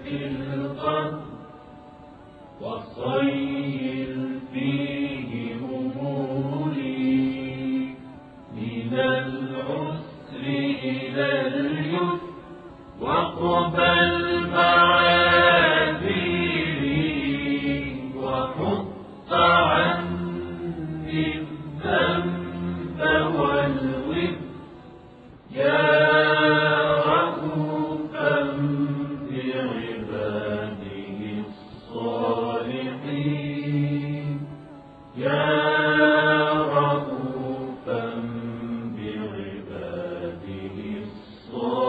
في القلب وصير فيه أموري من العسر إلى اليسر واقبل معاذيري وحط عني الذنب والوزر يا رؤوفا بعباده الصالحين يا رؤوفا بعباده الصالحين.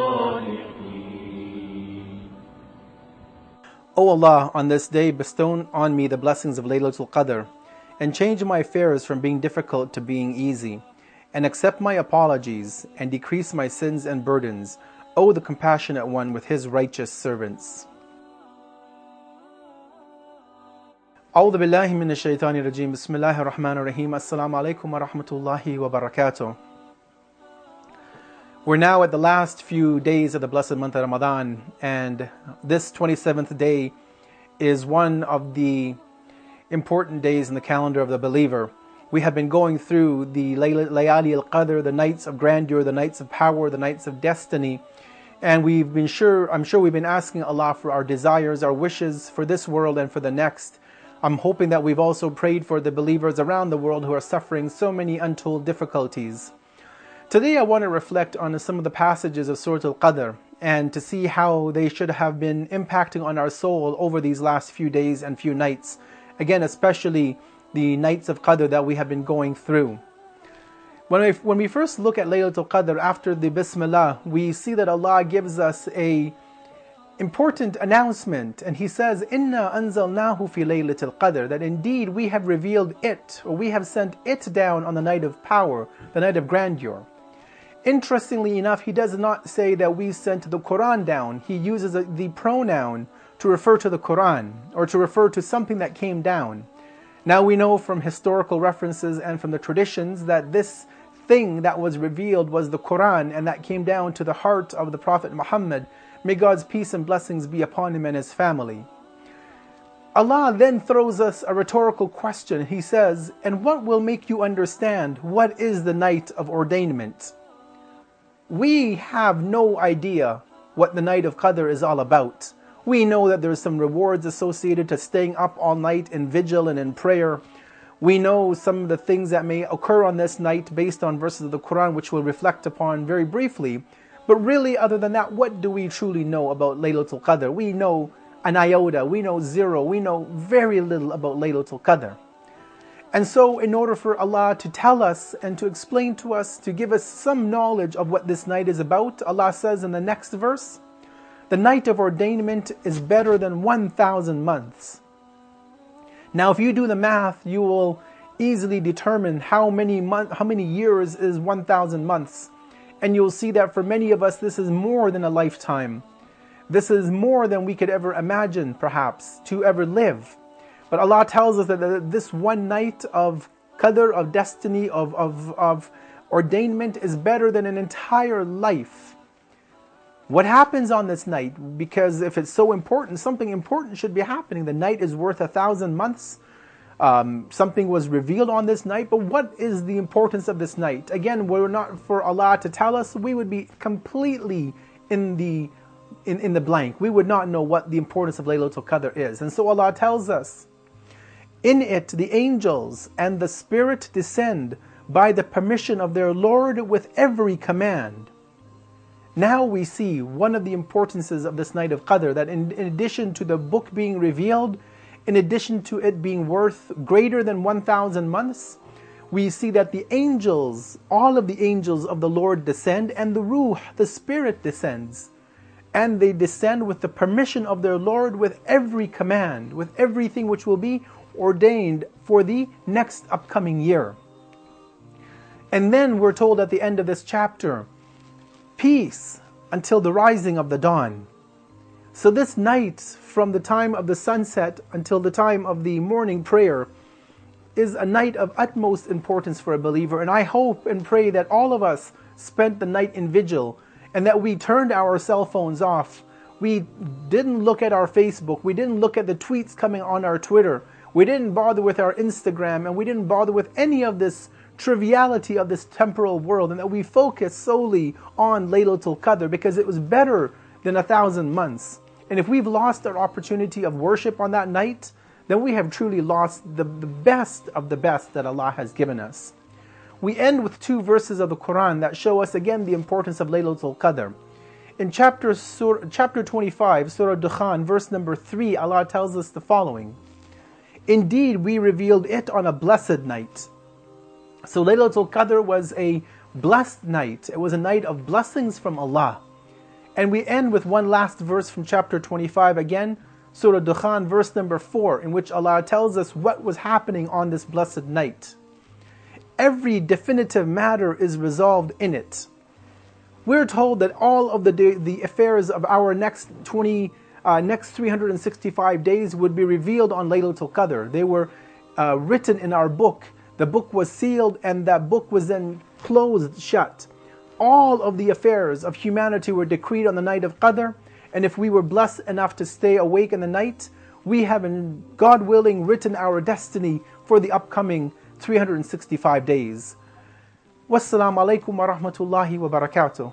O Allah, on this day bestow on me the blessings of Laylatul Qadr, and change my affairs from being difficult to being easy, and accept my apologies, and decrease my sins and burdens, O the Compassionate One with His righteous servants. أعوذ بالله من الشيطان الرجيم بسم الله الرحمن الرحيم السلام عليكم ورحمة الله وبركاته. We're now at the last few days of the blessed month of Ramadan, and this 27th day is one of the important days in the calendar of the believer. We have been going through the Layali al-Qadr, the nights of grandeur, the nights of power, the nights of destiny, and I'm sure we've been asking Allah for our desires, our wishes for this world and for the next. I'm hoping that we've also prayed for the believers around the world who are suffering so many untold difficulties. Today I want to reflect on some of the passages of Surah Al-Qadr and to see how they should have been impacting on our soul over these last few days and few nights. Again, especially the nights of Qadr that we have been going through. When we first look at Laylatul Qadr after the Bismillah, we see that Allah gives us a important announcement, and He says, "Inna anzalnahu fi laylatil qadr," that indeed we have revealed it, or we have sent it down on the night of power, the night of grandeur. Interestingly enough, He does not say that we sent the Quran down. He uses the pronoun to refer to the Quran, or to refer to something that came down. Now we know from historical references and from the traditions that this thing that was revealed was the Quran, and that came down to the heart of the Prophet Muhammad. May God's peace and blessings be upon him and his family. Allah then throws us a rhetorical question. He says, "And what will make you understand what is the night of ordainment?" We have no idea what the night of Qadr is all about. We know that there's some rewards associated to staying up all night in vigil and in prayer. We know some of the things that may occur on this night based on verses of the Quran, which we'll reflect upon very briefly. But really, other than that, what do we truly know about Laylatul Qadr? We know an iota, we know zero, we know very little about Laylatul Qadr. And so in order for Allah to tell us and to explain to us, to give us some knowledge of what this night is about, Allah says in the next verse, "The night of ordainment is better than 1,000 months." Now if you do the math, you will easily determine how many years is 1,000 months. And you'll see that for many of us, this is more than a lifetime. This is more than we could ever imagine, perhaps, to ever live. But Allah tells us that this one night of Qadr, of destiny, of ordainment is better than an entire life. What happens on this night? Because if it's so important, something important should be happening. The night is worth 1,000 months. Something was revealed on this night, but what is the importance of this night? Again, were it not for Allah to tell us, we would be completely in the blank. We would not know what the importance of Laylatul Qadr is. And so Allah tells us, "In it the angels and the Spirit descend by the permission of their Lord with every command." Now we see one of the importances of this night of Qadr, that in addition to the book being revealed, in addition to it being worth greater than 1,000 months, we see that the angels, all of the angels of the Lord descend, and the Ruh, the Spirit, descends. And they descend with the permission of their Lord with every command, with everything which will be ordained for the next upcoming year. And then we're told at the end of this chapter, peace until the rising of the dawn. So this night, from the time of the sunset until the time of the morning prayer, is a night of utmost importance for a believer. And I hope and pray that all of us spent the night in vigil, and that we turned our cell phones off. We didn't look at our Facebook. We didn't look at the tweets coming on our Twitter. We didn't bother with our Instagram, and we didn't bother with any of this triviality of this temporal world, and that we focused solely on Laylatul Qadr because it was better than 1,000 months. And if we've lost our opportunity of worship on that night, then we have truly lost the best of the best that Allah has given us. We end with 2 verses of the Quran that show us again the importance of Laylatul Qadr. In chapter 25, Surah Dukhan, verse number 3, Allah tells us the following: Indeed, we revealed it on a blessed night. So Laylatul Qadr was a blessed night. It was a night of blessings from Allah. And we end with one last verse from chapter 25 again, Surah Dukhan, verse number 4, in which Allah tells us what was happening on this blessed night. Every definitive matter is resolved in it. We're told that all of the affairs of our next 365 days would be revealed on Laylatul Qadr. They were written in our book. The book was sealed, and that book was then closed shut. All of the affairs of humanity were decreed on the night of Qadr, and if we were blessed enough to stay awake in the night, we have, God willing, written our destiny for the upcoming 365 days. Wassalamu alaikum wa rahmatullahi wa barakatuh.